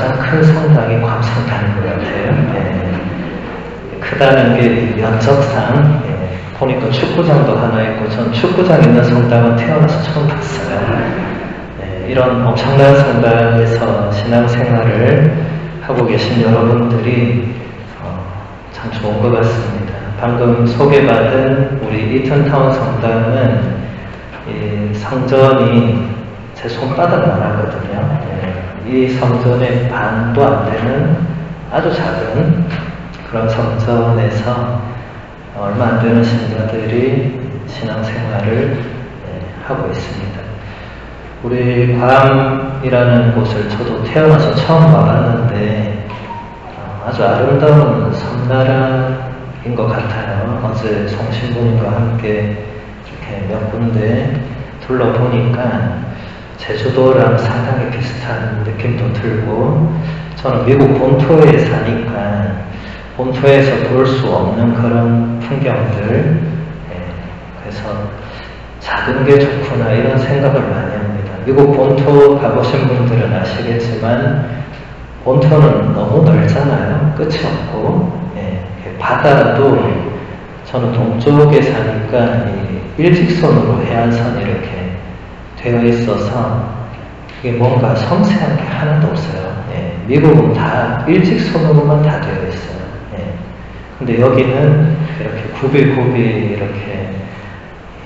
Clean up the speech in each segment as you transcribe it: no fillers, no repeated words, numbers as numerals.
가장 큰 성당이 괌성당인 것 같아요. 네. 크다는 게 면적상, 보니까 축구장도 하나 있고, 전 축구장 있는 성당은 태어나서 처음 봤어요. 이런 엄청난 성당에서 신앙생활을 하고 계신 여러분들이 참 좋은 것 같습니다. 방금 소개받은 우리 이튼타운 성당은 이 성전이 제 손바닥만 하거든요. 이 성전의 반도 안 되는 아주 작은 그런 성전에서 얼마 안 되는 신자들이 신앙생활을 하고 있습니다. 우리 괌이라는 곳을 저도 태어나서 처음 와봤는데 아주 아름다운 섬나라인 것 같아요. 어제 송신부님과 함께 이렇게 몇 군데 둘러보니까 제주도랑 상당히 비슷한 느낌도 들고, 저는 미국 본토에 사니까 본토에서 볼 수 없는 그런 풍경들, 그래서 작은 게 좋구나 이런 생각을 많이 합니다. 미국 본토 가보신 분들은 아시겠지만 본토는 너무 넓잖아요. 끝이 없고, 바다도 저는 동쪽에 사니까 일직선으로 해안선이 이렇게 되어 있어서 이게 뭔가 섬세한 게 하나도 없어요. 미국은 다 일직선으로만 다 되어 있어요. 근데 여기는 이렇게 굽이 이렇게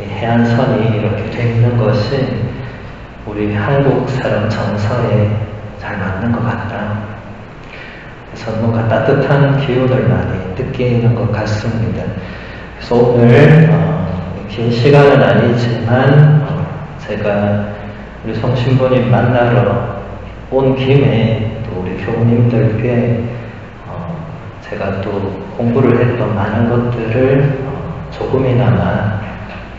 해안선이 이렇게 되어 있는 것이 우리 한국 사람 정서에 잘 맞는 것 같다. 그래서 뭔가 따뜻한 기운을 많이 느끼는 것 같습니다. 그래서 오늘 긴 시간은 아니지만 제가 우리 성신부님 만나러 온 김에 또 우리 교우님들께 제가 또 공부를 했던 많은 것들을 조금이나마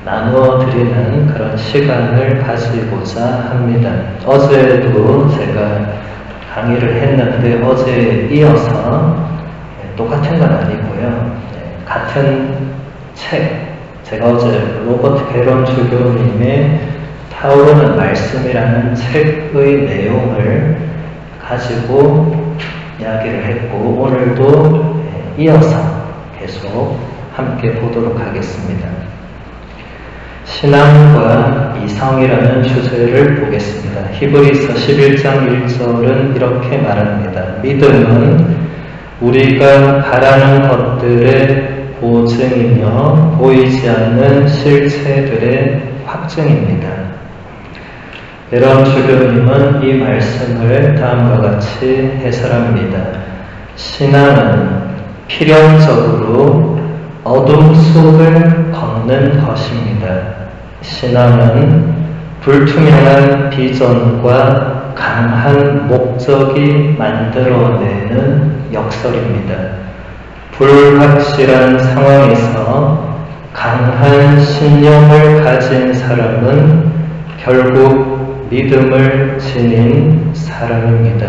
나누어 드리는 그런 시간을 가지고자 합니다. 어제도 제가 강의를 했는데 어제에 이어서 똑같은 건 아니고요. 같은 책, 제가 어제 로버트 게런 주교님의 타오르는 말씀이라는 책의 내용을 가지고 이야기를 했고, 오늘도 이어서 계속 함께 보도록 하겠습니다. 신앙과 이성이라는 주제를 보겠습니다. 히브리서 11장 1절은 이렇게 말합니다. 믿음은 우리가 바라는 것들의 보증이며 보이지 않는 실체들의 확증입니다. 베런 주교님은 이 말씀을 다음과 같이 해설합니다. 신앙은 필연적으로 어둠 속을 걷는 것입니다. 신앙은 불투명한 비전과 강한 목적이 만들어내는 역설입니다. 불확실한 상황에서 강한 신념을 가진 사람은 결국 믿음을 지닌 사람입니다.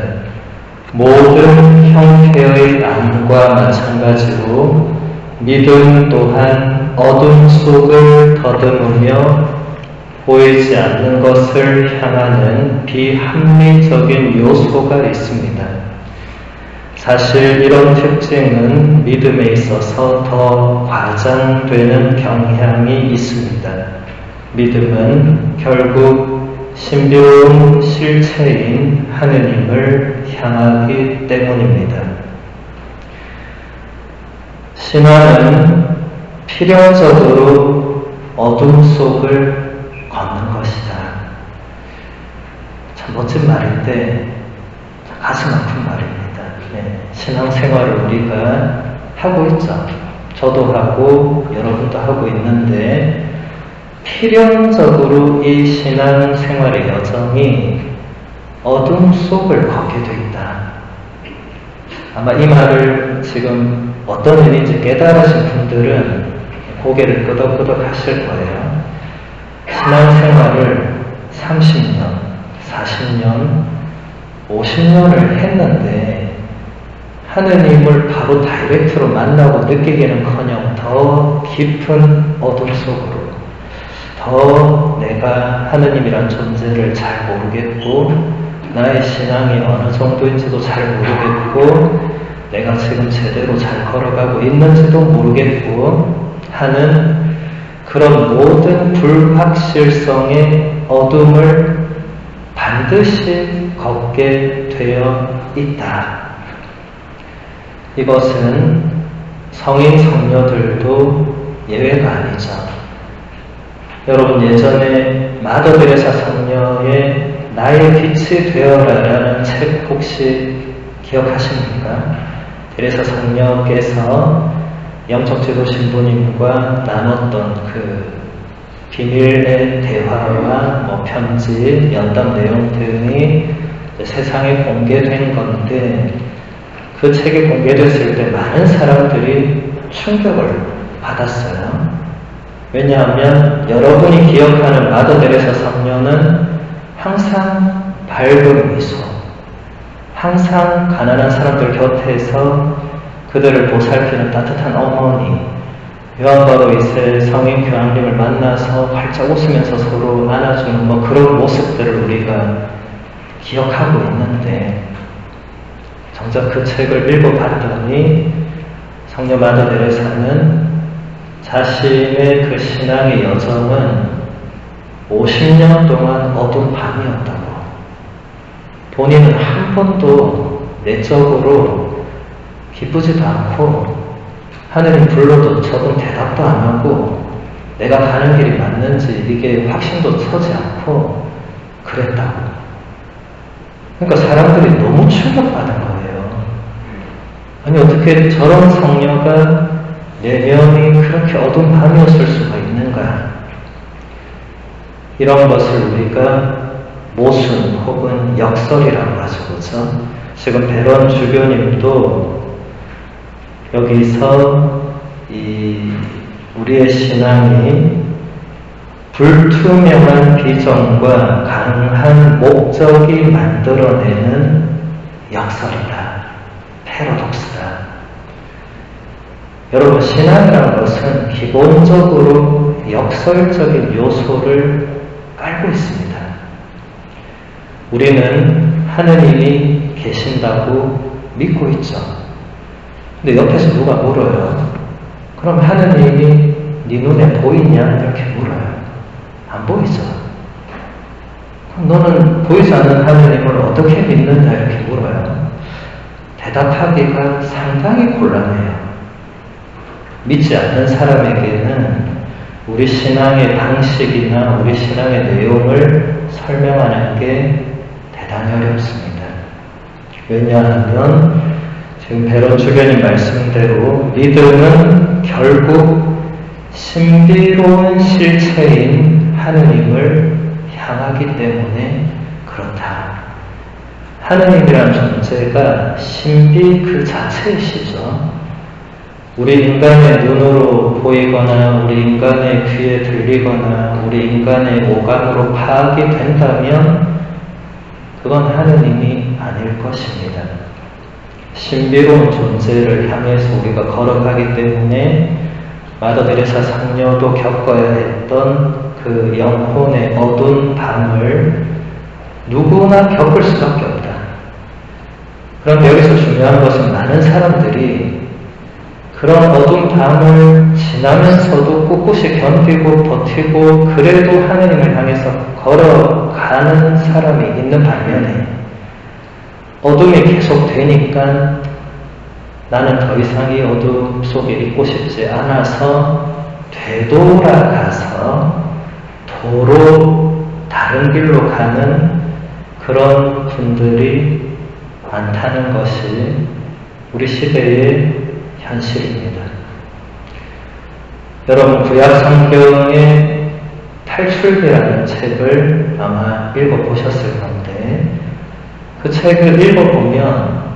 모든 형태의 암과 마찬가지로 믿음 또한 어둠 속을 더듬으며 보이지 않는 것을 향하는 비합리적인 요소가 있습니다. 사실 이런 특징은 믿음에 있어서 더 과장되는 경향이 있습니다. 믿음은 결국 신비로운 실체인 하느님을 향하기 때문입니다. 신앙은 필연적으로 어둠 속을 걷는 것이다. 참 멋진 말인데 가슴 아픈 말입니다. 신앙생활을 우리가 하고 있죠. 저도 하고 여러분도 하고 있는데 필연적으로 이 신앙생활의 여정이 어둠 속을 걷게 돼 있다. 아마 이 말을 지금 어떤 의미인지 깨달으신 분들은 고개를 끄덕끄덕 하실 거예요. 신앙생활을 30년, 40년, 50년을 했는데 하느님을 바로 다이렉트로 만나고 느끼기는커녕 더 깊은 어둠 속으로, 더 내가 하느님이란 존재를 잘 모르겠고 나의 신앙이 어느 정도인지도 잘 모르겠고 내가 지금 제대로 잘 걸어가고 있는지도 모르겠고 하는 그런 모든 불확실성의 어둠을 반드시 걷게 되어 있다. 이것은 성인 성녀들도 예외가 아니죠. 여러분 예전에 마더 데레사 성녀의 나의 빛이 되어라라는 책 혹시 기억하십니까? 데레사 성녀께서 영적 지도 신부님과 나눴던 그 비밀의 대화와 편지, 연담 내용 등이 세상에 공개된 건데 그 책이 공개됐을 때 많은 사람들이 충격을 받았어요. 왜냐하면 여러분이 기억하는 마더 데레사 성녀는 항상 밝은 미소, 항상 가난한 사람들 곁에서 그들을 보살피는 따뜻한 어머니, 요한 바로 2세 성인 교황님을 만나서 활짝 웃으면서 서로 안아주는 그런 모습들을 우리가 기억하고 있는데 정작 그 책을 읽어봤더니 성녀 마더 데레사는 자신의 그 신앙의 여정은 50년 동안 어두운 밤이었다고. 본인은 한 번도 내적으로 기쁘지도 않고 하느님 불러도 적은 대답도 안 하고 내가 가는 길이 맞는지 이게 확신도 서지 않고 그랬다고. 그러니까 사람들이 너무 충격받은 거예요. 아니 어떻게 저런 성녀가 내면이 그렇게 어두운 밤이었을 수가 있는가. 이런 것을 우리가 모순 혹은 역설이라고 하죠. 그렇죠? 지금 베런 주교님도 여기서 우리의 신앙이 불투명한 비전과 강한 목적이 만들어내는 역설이다. 패러독스다. 여러분 신앙이라는 것은 기본적으로 역설적인 요소를 깔고 있습니다. 우리는 하느님이 계신다고 믿고 있죠. 근데 옆에서 누가 물어요. 그럼 하느님이 네 눈에 보이냐? 이렇게 물어요. 안 보이죠. 그럼 너는 보이지 않는 하느님을 어떻게 믿느냐? 이렇게 물어요. 대답하기가 상당히 곤란해요. 믿지 않는 사람에게는 우리 신앙의 방식이나 우리 신앙의 내용을 설명하는 게 대단히 어렵습니다. 왜냐하면 지금 베런 주교님 말씀대로 믿음은 결국 신비로운 실체인 하느님을 향하기 때문에 그렇다. 하느님이라는 존재가 신비 그 자체이시죠. 우리 인간의 눈으로 보이거나 우리 인간의 귀에 들리거나 우리 인간의 오감으로 파악이 된다면 그건 하느님이 아닐 것입니다. 신비로운 존재를 향해서 우리가 걸어가기 때문에 마더 데레사 성녀도 겪어야 했던 그 영혼의 어두운 밤을 누구나 겪을 수밖에 없다. 그런데 여기서 중요한 것은 많은 사람들이 그런 어두운 밤을 지나면서도 꿋꿋이 견디고 버티고 그래도 하느님을 향해서 걸어가는 사람이 있는 반면에 어둠이 계속 되니까 나는 더 이상 이 어둠 속에 있고 싶지 않아서 되돌아가서 도로 다른 길로 가는 그런 분들이 많다는 것이 우리 시대의 현실입니다. 여러분 구약 성경의 탈출기라는 책을 아마 읽어보셨을 건데 그 책을 읽어보면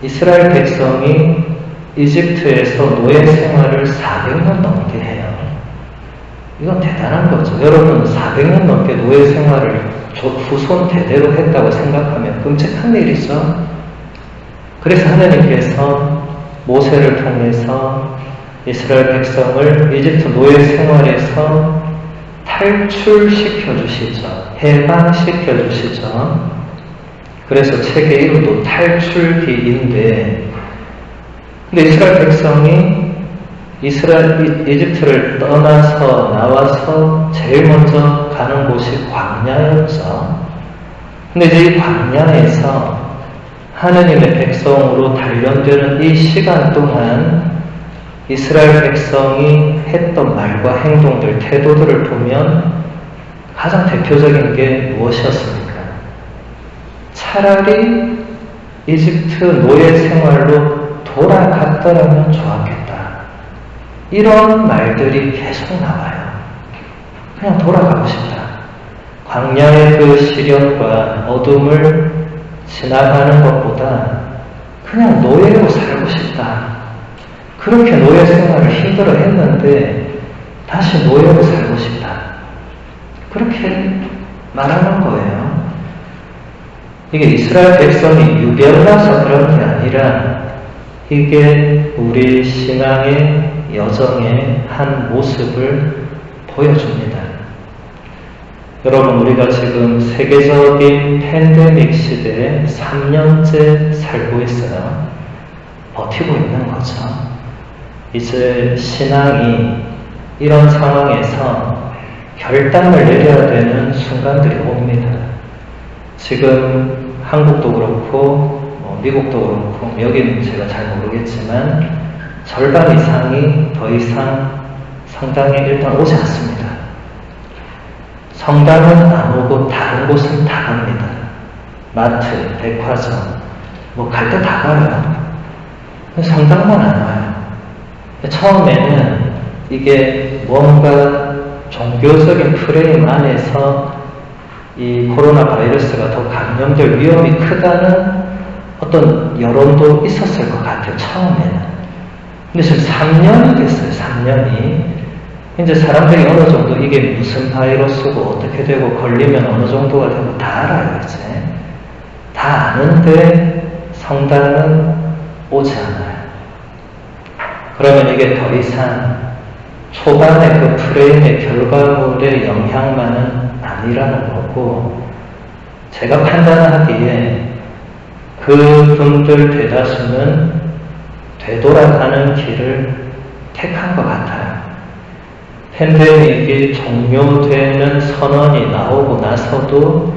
이스라엘 백성이 이집트에서 노예 생활을 400년 넘게 해요. 이건 대단한 거죠. 여러분 400년 넘게 노예 생활을 후손 대대로 했다고 생각하면 끔찍한 일이죠. 그래서 하나님께서 모세를 통해서 이스라엘 백성을 이집트 노예 생활에서 탈출시켜 주시죠. 해방시켜 주시죠. 그래서 책의 이름도 탈출기인데, 근데 이스라엘 백성이 이집트를 떠나서 나와서 제일 먼저 가는 곳이 광야였죠. 근데 이제 이 광야에서 하느님의 백성으로 단련되는 이 시간 동안 이스라엘 백성이 했던 말과 행동들, 태도들을 보면 가장 대표적인 게 무엇이었습니까? 차라리 이집트 노예 생활로 돌아갔더라면 좋았겠다. 이런 말들이 계속 나와요. 그냥 돌아가고 싶다. 광야의 그 시련과 어둠을 지나가는 것보다 그냥 노예로 살고 싶다. 그렇게 노예 생활을 힘들어 했는데 다시 노예로 살고 싶다. 그렇게 말하는 거예요. 이게 이스라엘 백성이 유별나서 그런 게 아니라 이게 우리 신앙의 여정의 한 모습을 보여줍니다. 여러분, 우리가 지금 세계적인 팬데믹 시대에 3년째 살고 있어요. 버티고 있는 거죠. 이제 신앙이 이런 상황에서 결단을 내려야 되는 순간들이 옵니다. 지금 한국도 그렇고 미국도 그렇고 여기는 제가 잘 모르겠지만 절반 이상이 더 이상 성당에 일단 오지 않습니다. 성당은 안 오고 다른 곳은 다 갑니다. 마트, 백화점, 갈 때 다 가요. 성당만 안 와요. 처음에는 이게 뭔가 종교적인 프레임 안에서 이 코로나 바이러스가 더 감염될 위험이 크다는 어떤 여론도 있었을 것 같아요, 처음에는. 근데 지금 3년이 됐어요, 3년이. 이제 사람들이 어느 정도 이게 무슨 바이러스고 어떻게 되고 걸리면 어느 정도가 되고 다 알아요, 이제. 다 아는데 성당은 오지 않아요. 그러면 이게 더 이상 초반의 그 프레임의 결과물의 영향만은 아니라는 거고, 제가 판단하기에 그 분들 대다수는 되돌아가는 길을 택한 것 같아요. 팬데믹이 종료되는 선언이 나오고 나서도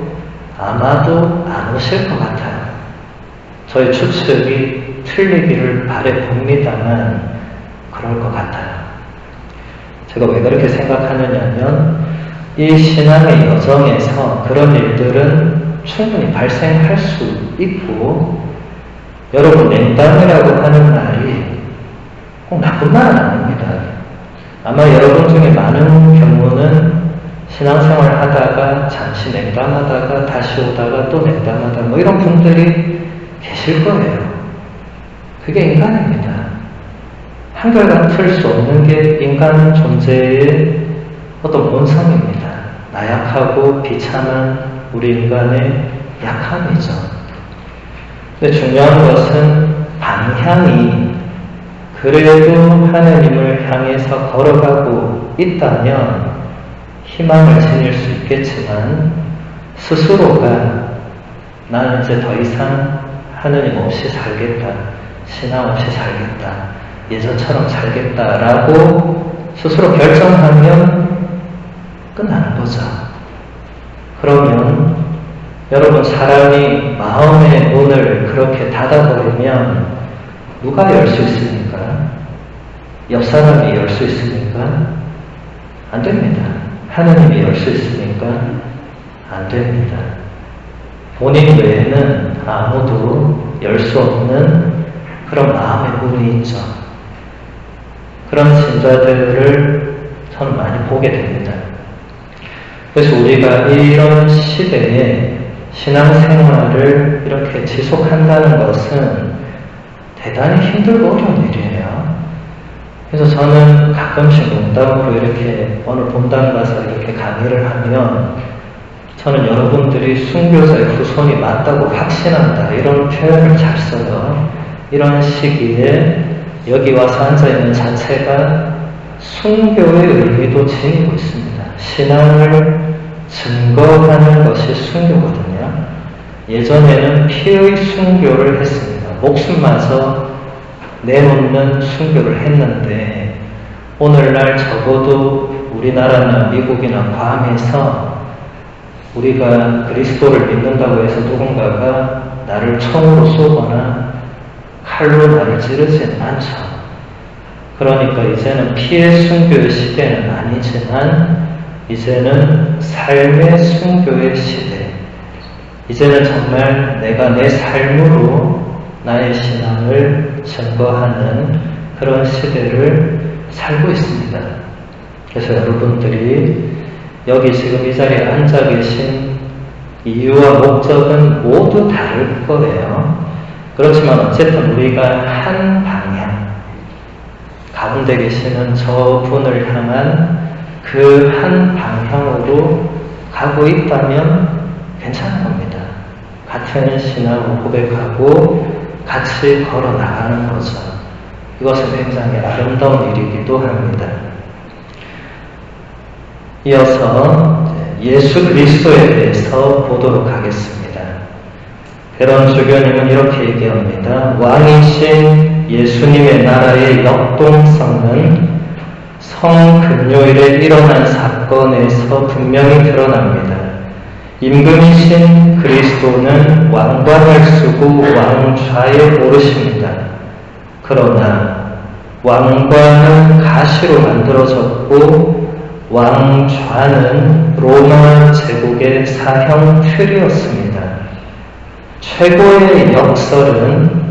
아마도 안 오실 것 같아요. 저의 추측이 틀리기를 바라봅니다만 그럴 것 같아요. 제가 왜 그렇게 생각하느냐면 이 신앙의 여정에서 그런 일들은 충분히 발생할 수 있고, 여러분, 냉담이라고 하는 말이 꼭 나쁜 말은 아닙니다. 아마 여러분 중에 많은 경우는 신앙생활 하다가 잠시 냉담하다가 다시 오다가 또 냉담하다 이런 분들이 계실 거예요. 그게 인간입니다. 한결같 틀 수 없는 게 인간 존재의 어떤 본성입니다. 나약하고 비참한 우리 인간의 약함이죠. 근데 중요한 것은 방향이 그래도 하나님을 향해서 걸어가고 있다면 희망을 지닐 수 있겠지만, 스스로가 나는 이제 더 이상 하나님 없이 살겠다, 신앙 없이 살겠다, 예전처럼 살겠다라고 스스로 결정하면 끝나는 거죠. 그러면 여러분, 사람이 마음의 문을 그렇게 닫아버리면 누가 열 수 있습니까? 옆 사람이 열 수 있습니까? 안 됩니다. 하느님이 열 수 있습니까? 안 됩니다. 본인 외에는 아무도 열 수 없는 그런 마음의 문이 있죠. 그런 신자들을 저는 많이 보게 됩니다. 그래서 우리가 이런 시대에 신앙생활을 이렇게 지속한다는 것은 대단히 힘들고 어려운 일이에요. 그래서 저는 가끔씩 농담으로 이렇게 어느 본당 가서 이렇게 강의를 하면, 저는 여러분들이 순교자의 후손이 맞다고 확신한다, 이런 표현을 잘 써요. 이런 시기에 여기 와서 앉아있는 자체가 순교의 의미도 지니고 있습니다. 신앙을 증거하는 것이 순교거든요. 예전에는 피의 순교를 했습니다. 목숨마저 내놓는 순교를 했는데 오늘날 적어도 우리나라나 미국이나 괌에서 우리가 그리스도를 믿는다고 해서 누군가가 나를 총으로 쏘거나 칼로 나를 찌르지는 않죠. 그러니까 이제는 피해 순교의 시대는 아니지만 이제는 삶의 순교의 시대. 이제는 정말 내가 내 삶으로 나의 신앙을 증거하는 그런 시대를 살고 있습니다. 그래서 여러분들이 여기 지금 이 자리에 앉아 계신 이유와 목적은 모두 다를 거예요. 그렇지만 어쨌든 우리가 한 방향, 가운데 계시는 저 분을 향한 그 한 방향으로 가고 있다면 괜찮은 겁니다. 같은 신앙을 고백하고 같이 걸어 나가는 거죠. 이것은 굉장히 아름다운 일이기도 합니다. 이어서 예수 그리스도에 대해서 보도록 하겠습니다. 베런 주교님은 이렇게 얘기합니다. 왕이신 예수님의 나라의 역동성은 성금요일에 일어난 사건에서 분명히 드러납니다. 임금이신 그리스도는 왕관을 쓰고 왕좌에 오르십니다. 그러나 왕관은 가시로 만들어졌고 왕좌는 로마 제국의 사형 틀이었습니다. 최고의 역설은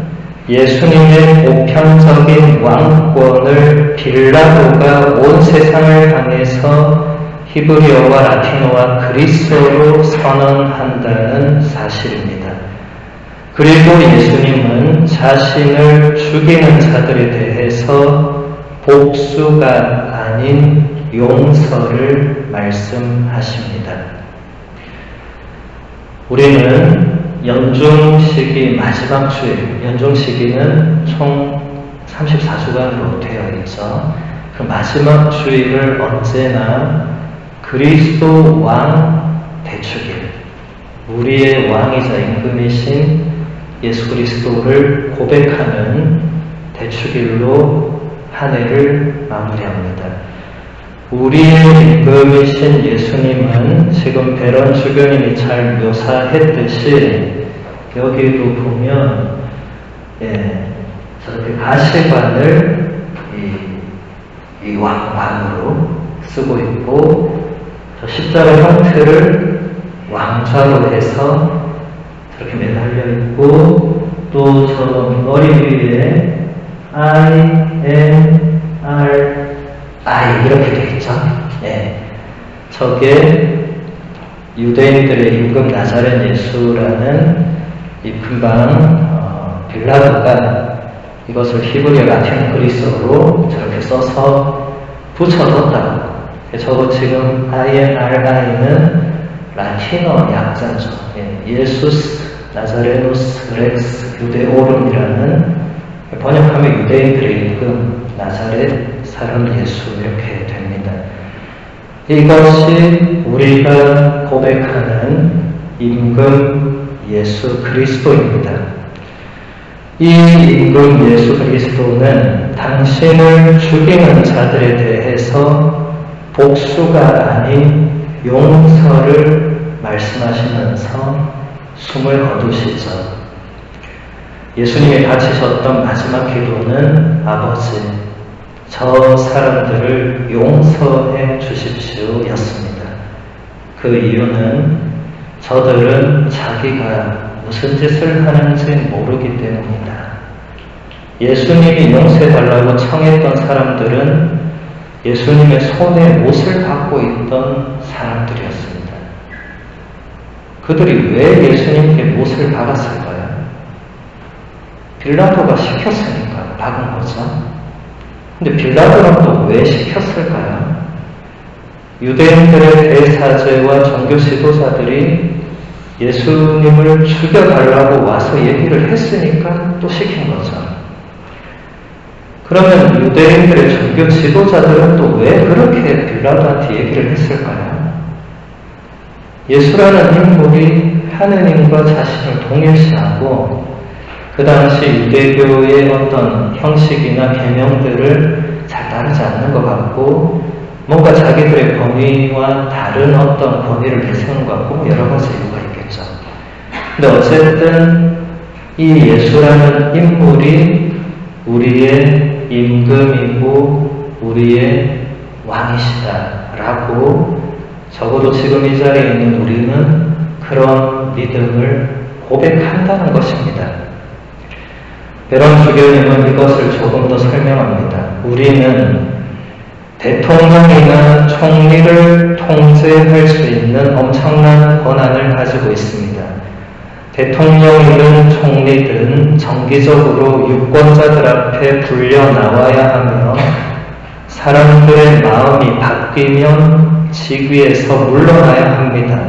예수님의 보편적인 왕권을 빌라도가 온 세상을 향해서 히브리어와 라틴어와 그리스어로 선언한다는 사실입니다. 그리고 예수님은 자신을 죽이는 자들에 대해서 복수가 아닌 용서를 말씀하십니다. 우리는 연중시기 마지막 주일, 연중시기는 총 34주간으로 되어 있죠. 그 마지막 주일을 언제나 그리스도 왕 대축일, 우리의 왕이자 임금이신 예수 그리스도를 고백하는 대축일로 한 해를 마무리합니다. 우리의 임금이신 예수님은 지금 베런 주교님이 잘 묘사했듯이 여기도 보면 저렇게 가시관을 이 왕관으로 쓰고 있고 저 십자가 형태를 왕좌로 해서 저렇게 매달려 있고 또 저 머리 위에 I 이렇게 되어 있죠. 저게 유대인들의 임금 나자렛 예수라는 이 금방 빌라도가 이것을 히브리어 라틴 그리스어로 저렇게 써서 붙여뒀다고. 저거 지금 INRI는 라틴어 약자죠. 예수스 나자레누스 렉스 유데오름이라는 번역하면 유대인들의 임금 나자렛 사람 예수 이렇게 됩니다. 이것이 우리가 고백하는 임금 예수 그리스도입니다. 이 임금 예수 그리스도는 당신을 죽이는 자들에 대해서 복수가 아닌 용서를 말씀하시면서 숨을 거두시죠. 예수님이 바치셨던 마지막 기도는 아버지, 저 사람들을 용서해 주십시오 였습니다. 그 이유는 저들은 자기가 무슨 짓을 하는지 모르기 때문이다. 예수님이 용서해달라고 청했던 사람들은 예수님의 손에 못을 받고 있던 사람들이었습니다. 그들이 왜 예수님께 못을 박았을까요? 빌라도가 시켰으니까 박은 거죠. 근데 빌라도는 또 왜 시켰을까요? 유대인들의 대사제와 종교 지도자들이 예수님을 죽여달라고 와서 얘기를 했으니까 또 시킨 거죠. 그러면 유대인들의 종교 지도자들은 또 왜 그렇게 빌라도한테 얘기를 했을까요? 예수라는 인물이 하느님과 자신을 동일시하고 그 당시 유대교의 어떤 형식이나 계명들을 잘 따르지 않는 것 같고 뭔가 자기들의 권위와 다른 어떤 권위를 내세우는 것 같고 여러 가지 이유가 있겠죠. 근데 어쨌든 이 예수라는 인물이 우리의 임금이고 우리의 왕이시다라고 적어도 지금 이 자리에 있는 우리는 그런 믿음을 고백한다는 것입니다. 베런 주교님은 이것을 조금 더 설명합니다. 우리는 대통령이나 총리를 통제할 수 있는 엄청난 권한을 가지고 있습니다. 대통령이든 총리든 정기적으로 유권자들 앞에 불려 나와야 하며 사람들의 마음이 바뀌면 직위에서 물러나야 합니다.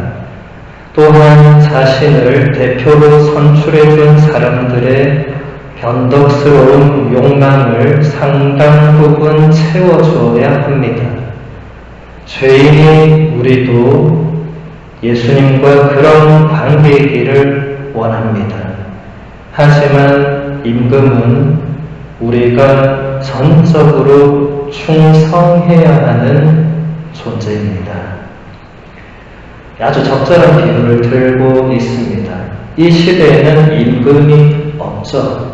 또한 자신을 대표로 선출해준 사람들의 변덕스러운 욕망을 상당 부분 채워주어야 합니다. 죄인이 우리도 예수님과 그런 관계이기를 원합니다. 하지만 임금은 우리가 전적으로 충성해야 하는 존재입니다. 아주 적절한 비유를 들고 있습니다. 이 시대에는 임금이 없죠.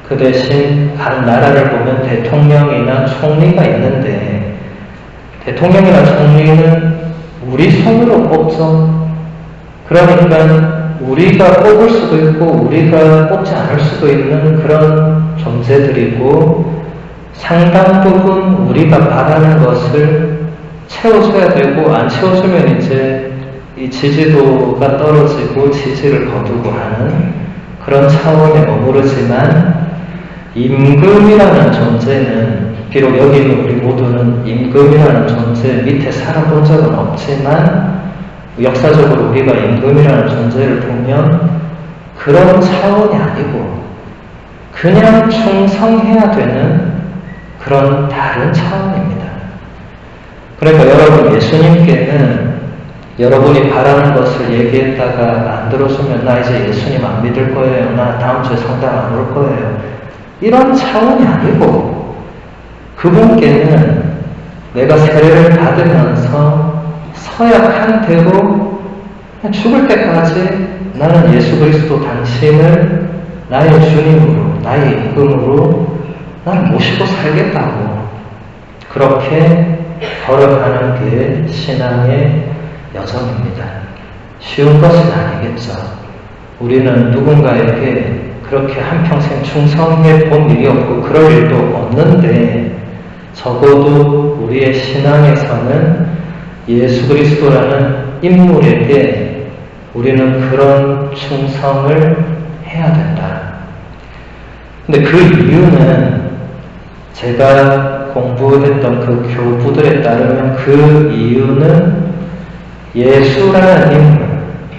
그 대신 각 나라를 보면 대통령이나 총리가 있는데 대통령이나 총리는 우리 손으로 뽑죠. 그러니까 우리가 뽑을 수도 있고 우리가 뽑지 않을 수도 있는 그런 존재들이고 상당 부분 우리가 바라는 것을 채워줘야 되고 안 채워주면 이제 이 지지도가 떨어지고 지지를 거두고 하는 그런 차원에 머무르지만 임금이라는 존재는 비록 여기 있는 우리 모두는 임금이라는 존재 밑에 살아본 적은 없지만 역사적으로 우리가 임금이라는 존재를 보면 그런 차원이 아니고 그냥 충성해야 되는 그런 다른 차원입니다. 그러니까 여러분 예수님께는 여러분이 바라는 것을 얘기했다가 안 들어주면 나 이제 예수님 안 믿을 거예요. 나 다음 주에 성당 안 올 거예요. 이런 차원이 아니고 그분께는 내가 세례를 받으면서 서약한 대로 죽을 때까지 나는 예수 그리스도 당신을 나의 주님으로 나의 임금으로 나는 모시고 살겠다고 그렇게 걸어가는 게 신앙의 여정입니다. 쉬운 것은 아니겠죠. 우리는 누군가에게 그렇게 한평생 충성해 본 일이 없고 그럴 일도 없는데 적어도 우리의 신앙에서는 예수 그리스도라는 인물에게 우리는 그런 충성을 해야 된다. 근데 그 이유는 제가 공부했던 그 교부들에 따르면 그 이유는 예수라는 인물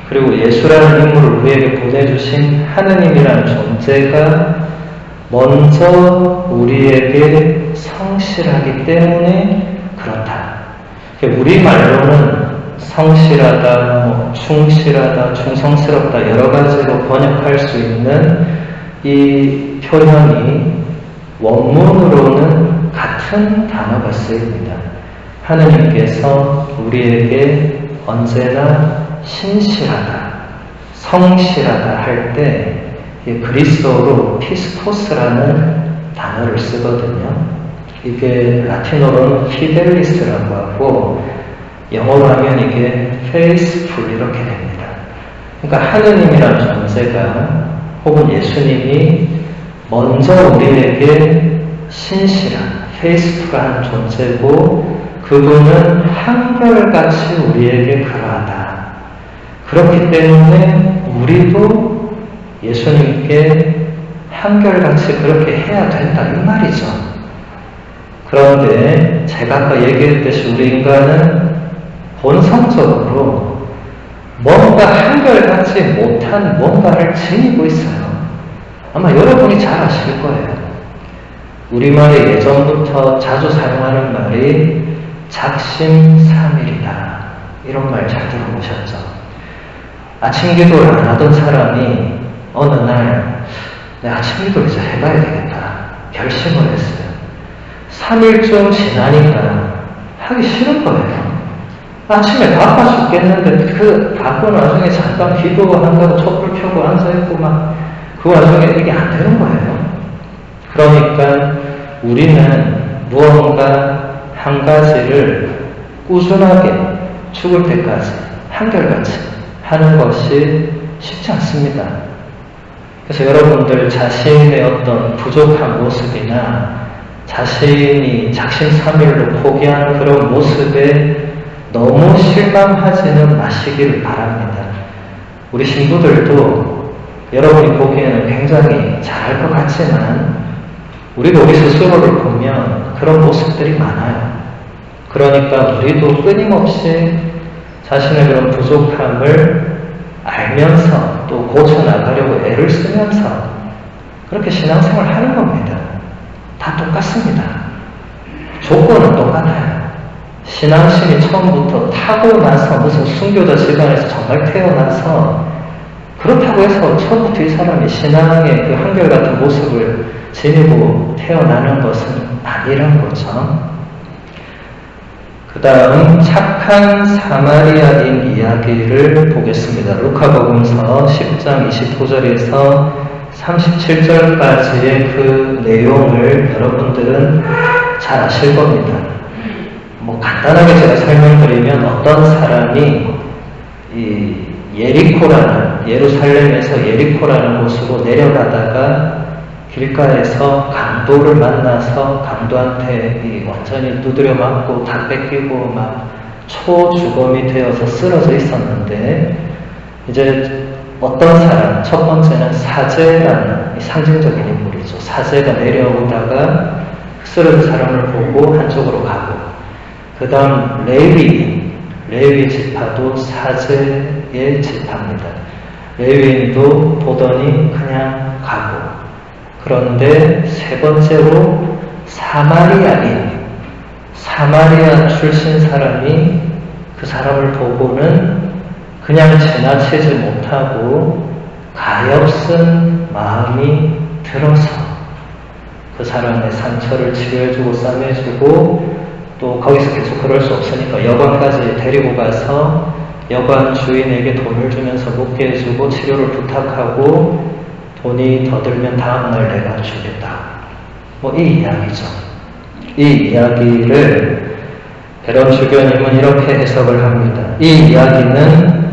그리고 예수라는 인물을 우리에게 보내주신 하느님이라는 존재가 먼저 우리에게 성실하기 때문에 그렇다. 우리말로는 성실하다, 충실하다, 충성스럽다 여러 가지로 번역할 수 있는 이 표현이 원문으로는 같은 단어가 쓰입니다. 하느님께서 우리에게 언제나 신실하다, 성실하다 할 때 그리스어로 피스토스라는 단어를 쓰거든요. 이게 라틴어로는 피델리스라고 하고 영어로 하면 이게 faithful 이렇게 됩니다. 그러니까 하느님이라는 존재가 혹은 예수님이 먼저 우리에게 신실한 faithful한 존재고 그분은 한결같이 우리에게 그러하다. 그렇기 때문에 우리도 예수님께 한결같이 그렇게 해야 된다 이 말이죠. 그런데 제가 아까 얘기했듯이 우리 인간은 본성적으로 뭔가 한결같이 못한 뭔가를 지니고 있어요. 아마 여러분이 잘 아실 거예요. 우리말에 예전부터 자주 사용하는 말이 작심삼일이다. 이런 말 잘 들어보셨죠? 아침 기도를 안 하던 사람이 어느 날 내 아침 기도를 이제 해봐야 되겠다 결심을 했어요. 3일쯤 지나니까 하기 싫은 거예요. 아침에 바빠 죽겠는데 그 바쁜 와중에 잠깐 기도한다고 촛불 켜고 앉아있고 막 그 와중에 이게 안 되는 거예요. 그러니까 우리는 무언가 한 가지를 꾸준하게 죽을 때까지 한결같이 하는 것이 쉽지 않습니다. 그래서 여러분들 자신의 어떤 부족한 모습이나 자신이 작심삼일로 포기한 그런 모습에 너무 실망하지는 마시기를 바랍니다. 우리 신부들도 여러분이 보기에는 굉장히 잘할 것 같지만 우리가 우리 스스로를 보면 그런 모습들이 많아요. 그러니까 우리도 끊임없이 자신의 그런 부족함을 알면서 또 고쳐나가려고 애를 쓰면서 그렇게 신앙생활을 하는 겁니다. 다 똑같습니다. 조건은 똑같아요. 신앙심이 처음부터 타고나서 무슨 순교자 집안에서 정말 태어나서 그렇다고 해서 처음부터 이 사람이 신앙의 그 한결같은 모습을 지니고 태어나는 것은 아니란 거죠. 그 다음 착한 사마리아인 이야기를 보겠습니다. 루카복음서 10장 25절에서 37절까지의 그 내용을 여러분들은 잘 아실 겁니다. 뭐 간단하게 제가 설명드리면 어떤 사람이 이 예루살렘에서 예리코라는 곳으로 내려가다가 길가에서 강도를 만나서 강도한테 완전히 두드려 맞고 다 뺏기고 막 초주검이 되어서 쓰러져 있었는데 이제 어떤 사람, 첫 번째는 사제라는 상징적인 인물이죠. 사제가 내려오다가 쓰러진 사람을 보고 한쪽으로 가고 그 다음 레위 지파도 사제의 지파입니다. 레위인도 보더니 그냥 가고 그런데 세 번째로 사마리아 출신 사람이 그 사람을 보고는 그냥 지나치지 못하고 가엾은 마음이 들어서 그 사람의 상처를 치료해주고 싸매주고 또 거기서 계속 그럴 수 없으니까 여관까지 데리고 가서 여관 주인에게 돈을 주면서 묵게 해주고 치료를 부탁하고 돈이 더 들면 다음날 내가 주겠다. 뭐 이 이야기죠. 이 이야기를 베런 주교님은 이렇게 해석을 합니다. 이 이야기는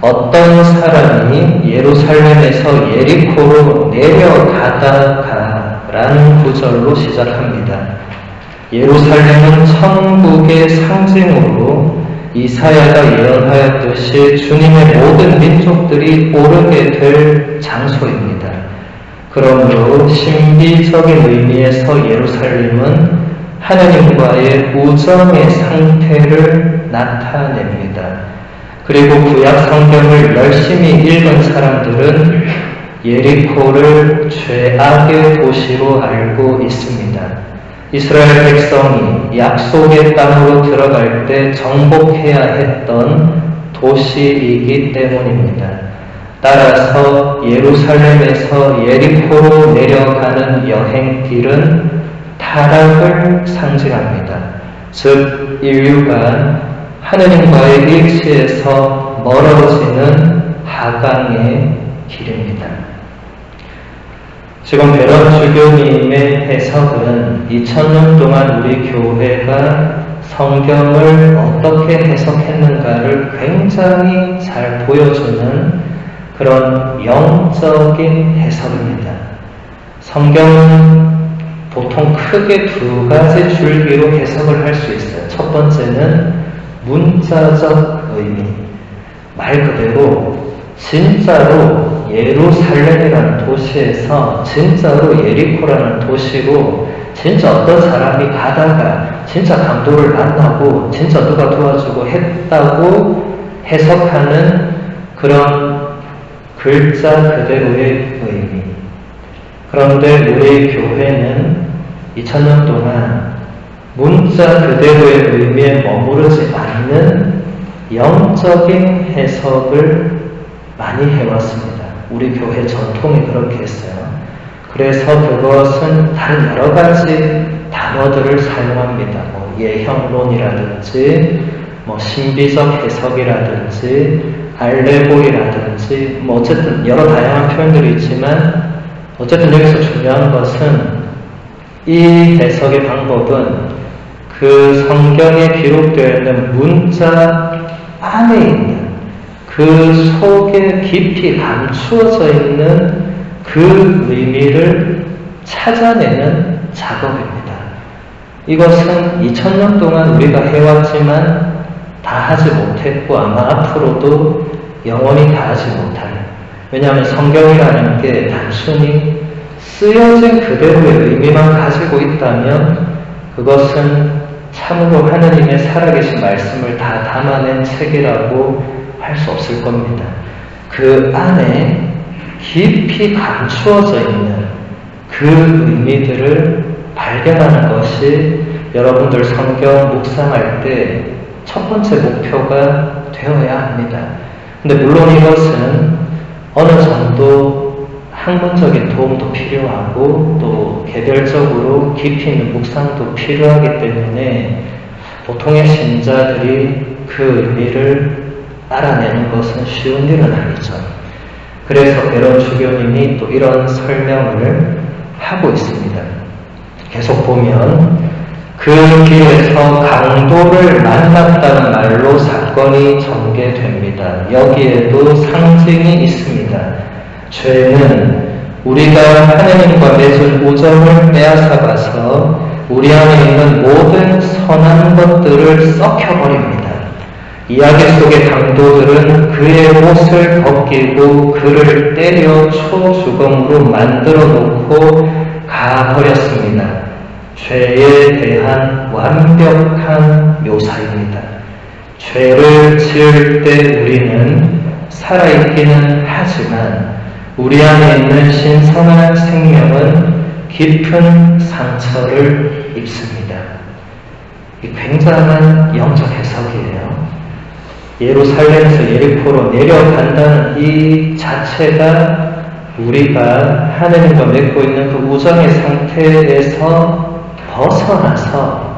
어떤 사람이 예루살렘에서 예리코로 내려가다가 라는 구절로 시작합니다. 예루살렘은 천국의 상징으로 이사야가 예언하였듯이 주님의 모든 민족들이 오르게 될 장소입니다. 그러므로 신비적인 의미에서 예루살렘은 하나님과의 우정의 상태를 나타냅니다. 그리고 구약 성경을 열심히 읽은 사람들은 예리코를 죄악의 도시로 알고 있습니다. 이스라엘 백성이 약속의 땅으로 들어갈 때 정복해야 했던 도시이기 때문입니다. 따라서 예루살렘에서 예리코로 내려가는 여행길은 타락을 상징합니다. 즉 인류가 하느님과의 일치에서 멀어지는 하강의 길입니다. 지금 베런 주교님의 해석은 2000년 동안 우리 교회가 성경을 어떻게 해석했는가를 굉장히 잘 보여주는 그런 영적인 해석입니다. 성경은 보통 크게 두 가지 줄기로 해석을 할 수 있어요. 첫 번째는 문자적 의미. 말 그대로 진짜로 예루살렘이라는 도시에서 진짜로 예리코라는 도시로 진짜 어떤 사람이 가다가 진짜 강도를 만나고 진짜 누가 도와주고 했다고 해석하는 그런 글자 그대로의 의미. 그런데 우리 교회는 2000년 동안 문자 그대로의 의미에 머무르지 않는 영적인 해석을 많이 해왔습니다. 우리 교회 전통이 그렇게 했어요. 그래서 그것은 다른 여러 가지 단어들을 사용합니다. 예형론이라든지, 신비적 해석이라든지, 알레고리라든지, 어쨌든 여러 다양한 표현들이 있지만, 어쨌든 여기서 중요한 것은 이 해석의 방법은 그 성경에 기록되어 있는 문자 안에 있는 그 속에 깊이 감추어져 있는 그 의미를 찾아내는 작업입니다. 이것은 2000년 동안 우리가 해왔지만 다 하지 못했고 아마 앞으로도 영원히 다 하지 못할. 왜냐하면 성경이라는 게 단순히 쓰여진 그대로의 의미만 가지고 있다면 그것은 참으로 하느님의 살아계신 말씀을 다 담아낸 책이라고 할 수 없을 겁니다. 그 안에 깊이 감추어져 있는 그 의미들을 발견하는 것이 여러분들 성경 묵상할 때 첫 번째 목표가 되어야 합니다. 근데 물론 이것은 어느 정도 학문적인 도움도 필요하고 또 개별적으로 깊이 있는 묵상도 필요하기 때문에 보통의 신자들이 그 의미를 알아내는 것은 쉬운 일은 아니죠. 그래서 베론 주교님이 또 이런 설명을 하고 있습니다. 계속 보면 그 길에서 강도를 만났다는 말로 사건이 전개됩니다. 여기에도 상징이 있습니다. 죄는 우리가 하나님과 맺은 우정을 빼앗아가서 우리 안에 있는 모든 선한 것들을 썩혀버립니다. 이야기 속의 강도들은 그의 옷을 벗기고 그를 때려 초주검으로 만들어 놓고 가버렸습니다. 죄에 대한 완벽한 묘사입니다. 죄를 지을 때 우리는 살아있기는 하지만 우리 안에 있는 신선한 생명은 깊은 상처를 입습니다. 이 굉장한 영적 해석이에요. 예루살렘에서 예리코로 내려간다는 이 자체가 우리가 하느님과 맺고 있는 그 우정의 상태에서 벗어나서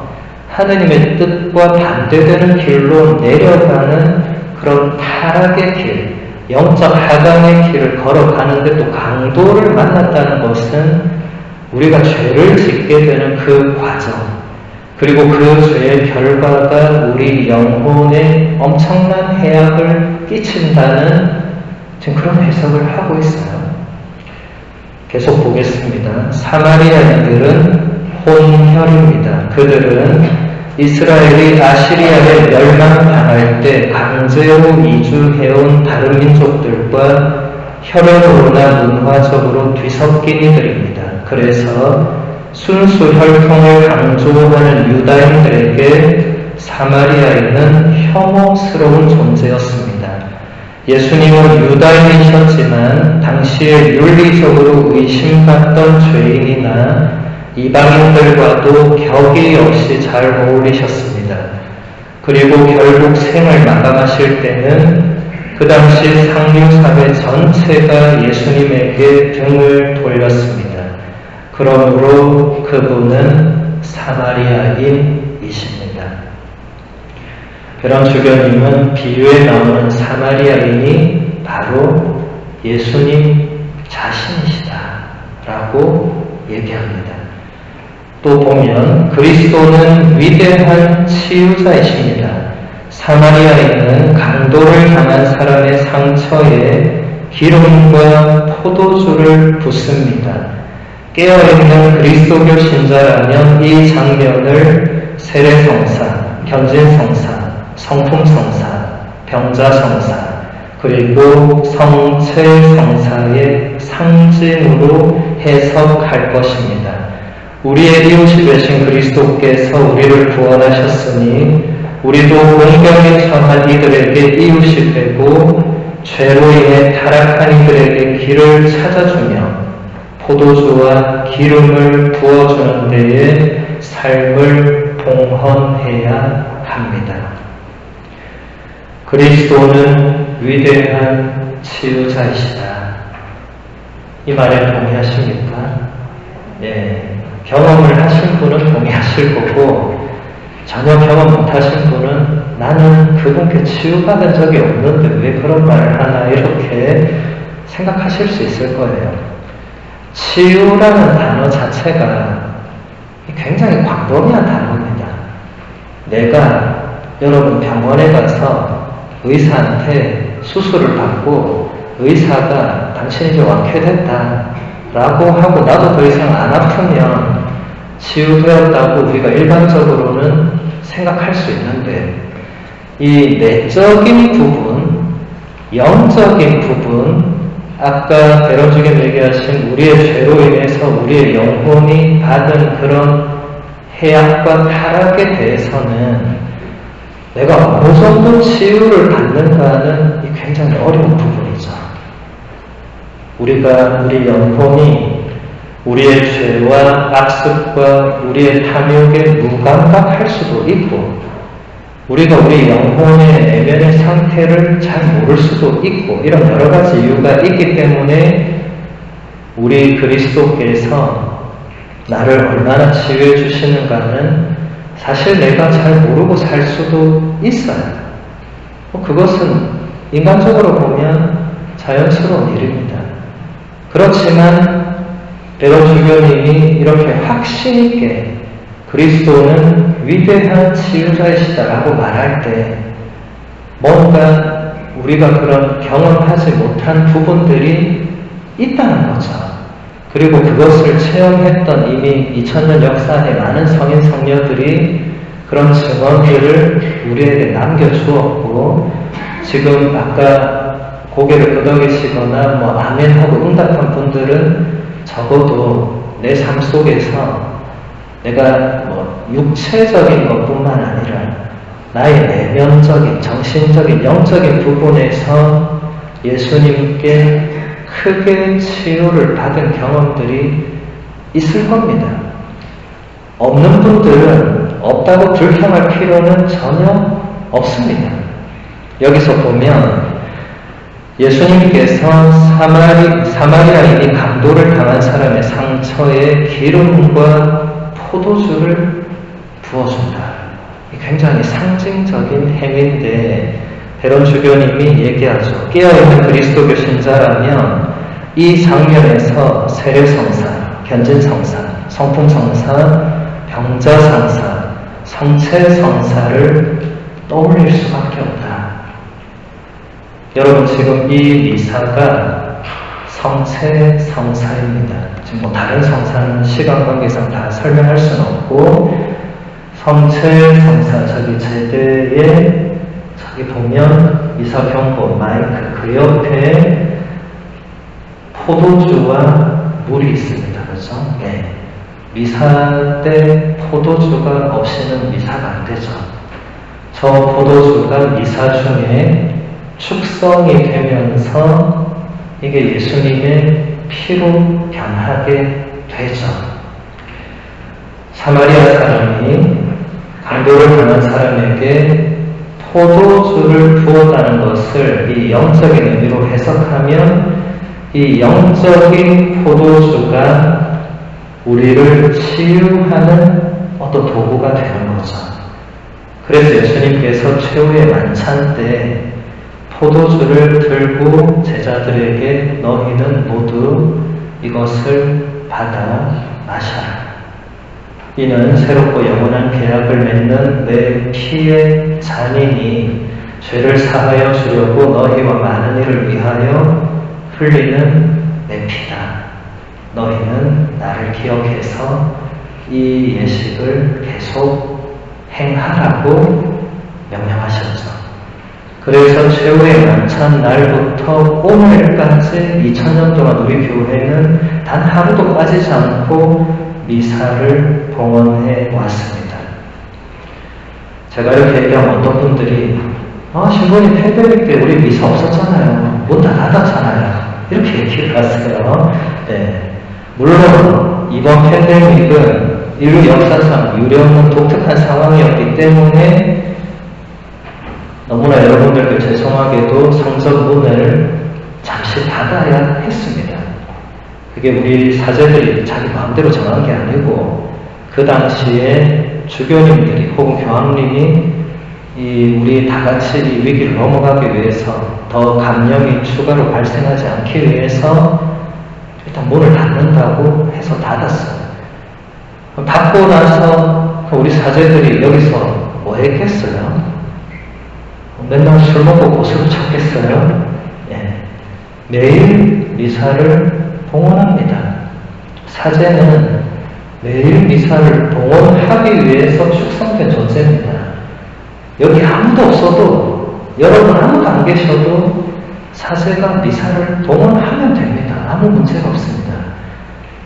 하느님의 뜻과 반대되는 길로 내려가는 그런 타락의 길, 영적 하강의 길을 걸어가는데 또 강도를 만났다는 것은 우리가 죄를 짓게 되는 그 과정, 그리고 그 죄의 결과가 우리 영혼에 엄청난 해악을 끼친다는 지금 그런 해석을 하고 있어요. 계속 보겠습니다. 사마리아인들은 혼혈입니다. 그들은 이스라엘이 아시리아에 멸망당할 때 강제로 이주해온 다른 민족들과 혈연으로나 문화적으로 뒤섞인 이들입니다. 그래서 순수 혈통을 강조하는 유다인들에게 사마리아인은 혐오스러운 존재였습니다. 예수님은 유다인이셨지만 당시에 윤리적으로 의심받던 죄인이나 이방인들과도 격이 없이 잘 어울리셨습니다. 그리고 결국 생을 마감하실 때는 그 당시 상류사회 전체가 예수님에게 등을 돌렸습니다. 그러므로 그분은 사마리아인이십니다. 베론 주교님은 비유에 나오는 사마리아인이 바로 예수님 자신이시다라고 얘기합니다. 또 보면 그리스도는 위대한 치유자이십니다. 사마리아인은 강도를 당한 사람의 상처에 기름과 포도주를 붓습니다. 깨어있는 그리스도교 신자라면 이 장면을 세례성사, 견진성사, 성품성사, 병자성사, 그리고 성체성사의 상징으로 해석할 것입니다. 우리의 이웃이 되신 그리스도께서 우리를 구원하셨으니 우리도 공경에 처한 이들에게 이웃이 되고 죄로 인해 타락한 이들에게 길을 찾아주며 포도주와 기름을 부어주는 데에 삶을 봉헌해야 합니다. 그리스도는 위대한 치유자이시다. 이 말에 동의하십니까? 예. 경험을 하신 분은 동의하실 거고, 전혀 경험 못 하신 분은 나는 그분께 치유받은 적이 없는데 왜 그런 말을 하나 이렇게 생각하실 수 있을 거예요. 치유라는 단어 자체가 굉장히 광범위한 단어입니다. 내가 여러분 병원에 가서 의사한테 수술을 받고 의사가 당신이 이제 완쾌됐다 라고 하고 나도 더 이상 안 아프면 치유되었다고 우리가 일반적으로는 생각할 수 있는데, 이 내적인 부분, 영적인 부분, 아까 베론주경 얘기하신 우리의 죄로 인해서 우리의 영혼이 받은 그런 해악과 타락에 대해서는 내가 어느 정도 치유를 받는가는 굉장히 어려운 부분이죠. 우리가 우리 영혼이 우리의 죄와 악습과 우리의 탐욕에 무감각할 수도 있고, 우리가 우리 영혼의 내면의 상태를 잘 모를 수도 있고, 이런 여러 가지 이유가 있기 때문에 우리 그리스도께서 나를 얼마나 치유해 주시는가는 사실 내가 잘 모르고 살 수도 있어요. 그것은 인간적으로 보면 자연스러운 일입니다. 그렇지만 베론주교님이 이렇게 확신 있게 그리스도는 위대한 치유자이시다라고 말할 때 뭔가 우리가 그런 경험하지 못한 부분들이 있다는 거죠. 그리고 그것을 체험했던 이미 2000년 역사 안에 많은 성인 성녀들이 그런 증언들을 우리에게 남겨주었고, 지금 아까 고개를 끄덕이시거나 뭐 아멘하고 응답한 분들은 적어도 내 삶 속에서 내가 뭐 육체적인 것뿐만 아니라 나의 내면적인, 정신적인, 영적인 부분에서 예수님께 크게 치유를 받은 경험들이 있을 겁니다. 없는 분들은 없다고 불평할 필요는 전혀 없습니다. 여기서 보면 예수님께서 사마리아인이 강도를 당한 사람의 상처에 기름과 포도주를 부어준다. 굉장히 상징적인 행위인데 베론주교님이 얘기하죠. 깨어있는 그리스도교 신자라면 이 장면에서 세례성사, 견진성사, 성품성사, 병자성사, 성체성사를 떠올릴 수밖에 없다. 여러분, 지금 이 미사가 성체성사입니다. 지금 뭐 다른 성사는 시간 관계상 다 설명할 수는 없고, 성체성사, 저기 제대에 저기 보면 미사경보 마이크 그 옆에 포도주와 물이 있습니다. 그렇죠? 네. 미사 때 포도주가 없이는 미사가 안 되죠. 저 포도주가 미사 중에 축성이 되면서 이게 예수님의 피로 변하게 되죠. 사마리아 사람이 강도를 당한 사람에게 포도주를 부었다는 것을 이 영적인 의미로 해석하면 이 영적인 포도주가 우리를 치유하는 어떤 도구가 되는 거죠. 그래서 예수님께서 최후의 만찬 때 포도주를 들고 제자들에게 너희는 모두 이것을 받아 마셔라. 이는 새롭고 영원한 계약을 맺는 내 피의 잔이니 죄를 사하여 주려고 너희와 많은 이를 위하여 흘리는 내 피다. 너희는 나를 기억해서 이 예식을 계속 행하라고 명령하셨죠. 그래서 최후의 만찬 날부터 오늘까지 2000년 동안 우리 교회는 단 하루도 빠지지 않고 미사를 봉헌해 왔습니다. 제가 이렇게 얘기하면 어떤 분들이 신부님 팬데믹 때 우리 미사 없었잖아요. 문 다 닫았잖아요. 이렇게 얘기를 하세요. 네. 물론 이번 팬데믹은 인류 역사상 유례없는 독특한 상황이었기 때문에 너무나 여러분들께 죄송하게도 성전 문을 잠시 닫아야 했습니다. 그게 우리 사제들이 자기 마음대로 정한 게 아니고 그 당시에 주교님들이 혹은 교황님이 우리 다 같이 이 위기를 넘어가기 위해서 더 감염이 추가로 발생하지 않기 위해서 일단 문을 닫는다고 해서 닫았어요. 닫고 나서 우리 사제들이 여기서 뭐 했겠어요? 맨날 술 먹고 고수를 찾겠어요? 예. 매일 미사를 봉헌합니다. 사제는 매일 미사를 봉헌하기 위해서 축성된 존재입니다. 여기 아무도 없어도, 여러분 아무도 안 계셔도 사제가 미사를 봉헌하면 됩니다. 아무 문제가 없습니다.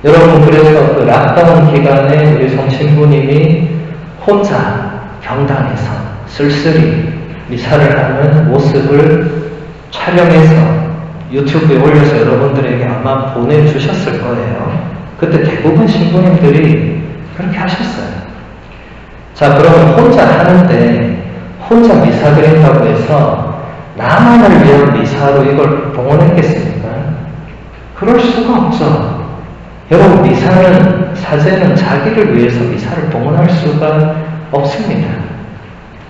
여러분, 그래서 그 락다운 기간에 우리 성신부님이 혼자 병당에서 쓸쓸히 미사를 하는 모습을 촬영해서 유튜브에 올려서 여러분들에게 아마 보내주셨을 거예요. 그때 대부분 신부님들이 그렇게 하셨어요. 자, 그러면 혼자 하는데 혼자 미사 드린다고 해서 나만을 위한 미사로 이걸 봉헌했겠습니까? 그럴 수가 없죠. 여러분, 미사는, 사제는 자기를 위해서 미사를 봉헌할 수가 없습니다.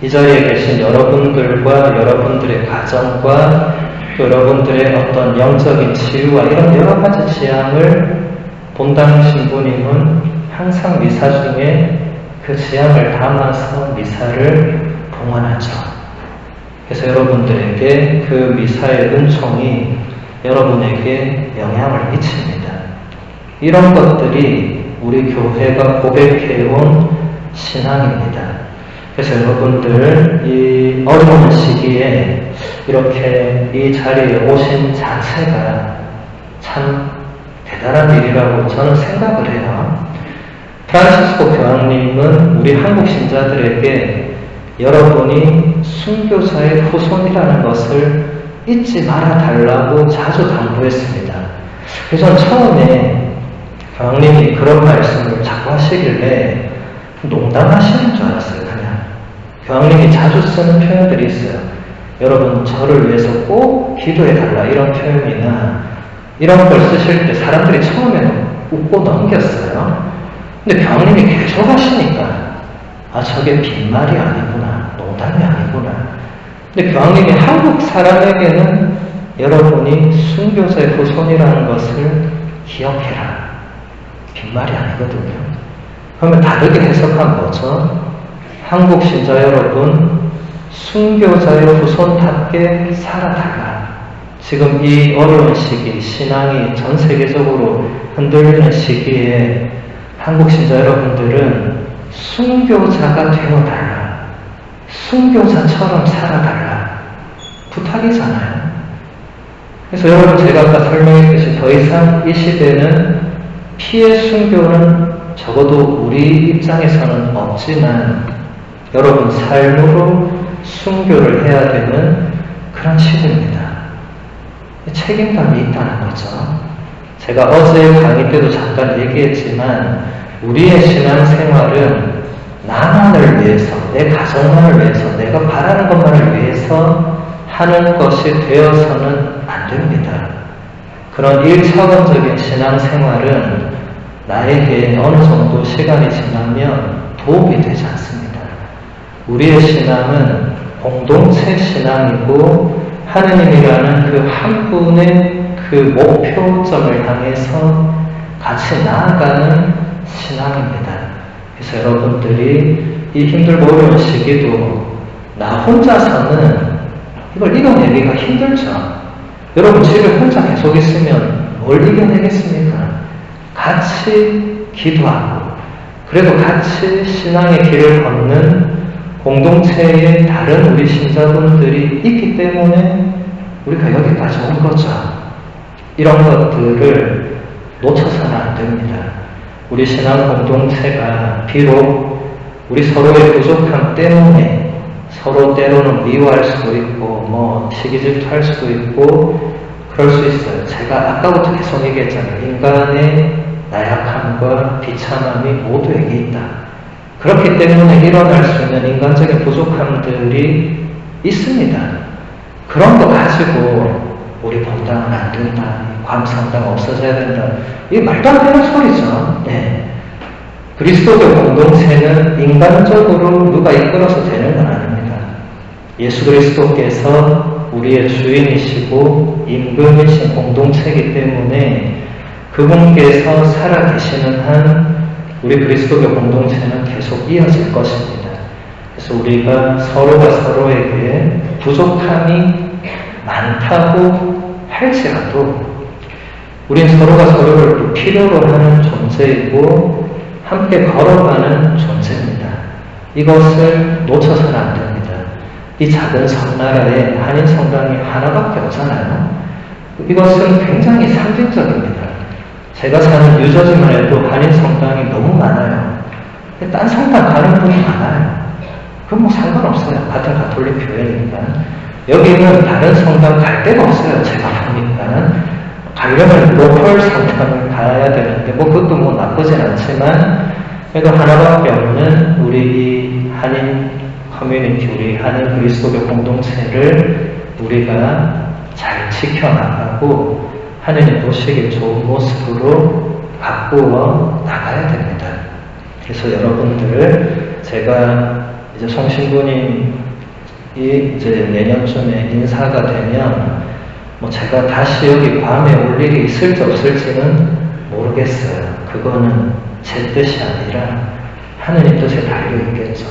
이 자리에 계신 여러분들과 여러분들의 가정과 여러분들의 어떤 영적인 치유와 이런 여러 가지 지향을 본당 신부님은 항상 미사 중에 그 지향을 담아서 미사를 봉헌하죠. 그래서 여러분들에게 그 미사의 은총이 여러분에게 영향을 미칩니다. 이런 것들이 우리 교회가 고백해온 신앙입니다. 그래서 여러분들 이 어려운 시기에 이렇게 이 자리에 오신 자체가 참 대단한 일이라고 저는 생각을 해요. 프란시스코 교황님은 우리 한국 신자들에게 여러분이 순교자의 후손이라는 것을 잊지 말아 달라고 자주 당부했습니다. 그래서 저는 처음에 교황님이 그런 말씀을 자꾸 하시길래 농담하시는 줄 알았어요. 그냥 교황님이 자주 쓰는 표현들이 있어요. 여러분, 저를 위해서 꼭 기도해달라, 이런 표현이나 이런 걸 쓰실 때 사람들이 처음에는 웃고 넘겼어요. 근데 교황님이 계속 하시니까 저게 빈말이 아니구나, 농담이 아니구나. 근데 교황님이 한국 사람에게는 여러분이 순교자의 후손이라는 것을 기억해라, 빈말이 아니거든요. 그러면 다르게 해석한 거죠. 한국 신자 여러분, 순교자의 후손답게 살아달라. 지금 이 어려운 시기, 신앙이 전 세계적으로 흔들리는 시기에 한국 신자 여러분들은 순교자가 되어달라, 순교자처럼 살아달라 부탁이잖아요. 그래서 여러분, 제가 아까 설명했듯이 더 이상 이 시대는 피해 순교는 적어도 우리 입장에서는 없지만 여러분 삶으로 순교를 해야 되는 그런 시대입니다. 책임감이 있다는 거죠. 제가 어제 강의 때도 잠깐 얘기했지만 우리의 신앙생활은 나만을 위해서, 내 가정만을 위해서, 내가 바라는 것만을 위해서 하는 것이 되어서는 안 됩니다. 그런 1차원적인 신앙생활은 나에게 어느 정도 시간이 지나면 도움이 되지 않습니다. 우리의 신앙은 공동체 신앙이고 하느님이라는 그 한 분의 그 목표점을 향해서 같이 나아가는 신앙입니다. 그래서 여러분들이 이 힘들고 어려운 시기도 나 혼자서는 이걸 이겨내기가 힘들죠. 여러분 집에 혼자 계속 있으면 뭘 이겨내겠습니까? 같이 기도하고 그래도 같이 신앙의 길을 걷는 공동체의 다른 우리 신자분들이 있기 때문에 우리가 여기까지 온 거죠. 이런 것들을 놓쳐서는 안 됩니다. 우리 신앙 공동체가 비록 우리 서로의 부족함 때문에 서로 때로는 미워할 수도 있고 시기 질투할 수도 있고 그럴 수 있어요. 제가 아까부터 계속 얘기했잖아요. 인간의 나약함과 비참함이 모두에게 있다. 그렇기 때문에 일어날 수 있는 인간적인 부족함들이 있습니다. 그런 거 가지고 우리 본당은 안 된다, 감성당 없어져야 된다. 이게 말도 안 되는 소리죠. 네. 그리스도교 공동체는 인간적으로 누가 이끌어서 되는 건 아닙니다. 예수 그리스도께서 우리의 주인이시고 임금이신 공동체이기 때문에 그분께서 살아계시는 한 우리 그리스도교 공동체는 계속 이어질 것입니다. 그래서 우리가 서로가 서로에게 부족함이 많다고 할지라도 우린 서로가 서로를 또 필요로 하는 존재이고 함께 걸어가는 존재입니다. 이것을 놓쳐서는 안 됩니다. 이 작은 섬나라에 한인 성당이 하나밖에 없잖아요. 이것은 굉장히 상징적입니다. 제가 사는 뉴저지만 해도 한인 성당이 너무 많아요. 딴 성당 가는 분이 많아요. 그건 뭐 상관없어요. 같은 가톨릭 교회니까. 여기는 다른 성당 갈 데가 없어요. 제가 보니까. 가려면 로컬 성당을 가야 되는데, 뭐 그것도 뭐 나쁘진 않지만, 그래도 하나밖에 없는 우리 이 한인 커뮤니티, 우리 한인 그리스도교 공동체를 우리가 잘 지켜나가고, 하느님 보시기에 좋은 모습으로 바꾸어 나가야 됩니다. 그래서 여러분들, 제가 이제 송신부님이 이제 내년쯤에 인사가 되면 뭐 제가 다시 여기 밤에 올 일이 있을지 없을지는 모르겠어요. 그거는 제 뜻이 아니라 하느님 뜻에 달려 있겠죠.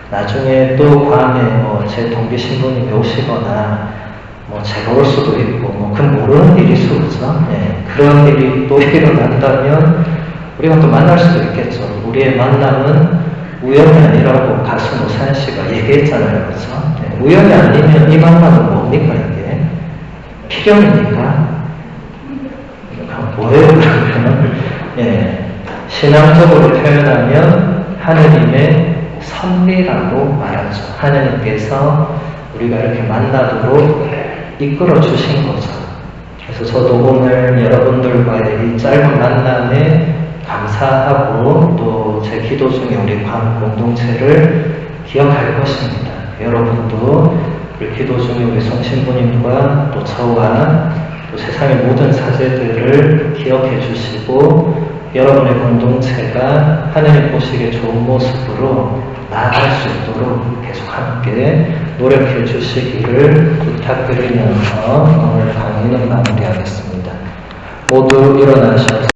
나중에 또 밤에 뭐 제 동기 신부님이 오시거나 뭐 제가 올 수도 있고 뭐 그 모르는 일이 있었죠. 네. 그런 일이 또 일어난다면 우리가 또 만날 수도 있겠죠. 우리의 만남은 우연이 아니라고 가수 노사연 씨가 얘기했잖아요. 그렇죠? 네. 우연이 아니면 이 만남은 뭡니까 이게? 필연입니까? 뭐예요 그러면? 예. 신앙적으로 표현하면 하느님의 섭리라고 말하죠. 하느님께서 우리가 이렇게 만나도록 이끌어 주신 거죠. 그래서 저도 오늘 여러분들과의 이 짧은 만남에 감사하고 또 제 기도 중에 우리 관 공동체를 기억할 것입니다. 여러분도 우리 기도 중에 우리 송신부님과 또 저와 또 세상의 모든 사제들을 기억해 주시고 여러분의 공동체가 하느님 보시기에 좋은 모습으로 나아갈 수 있도록 계속 함께 노력해 주시기를 부탁드리면서 오늘 강의는 마무리하겠습니다. 모두 일어나셔서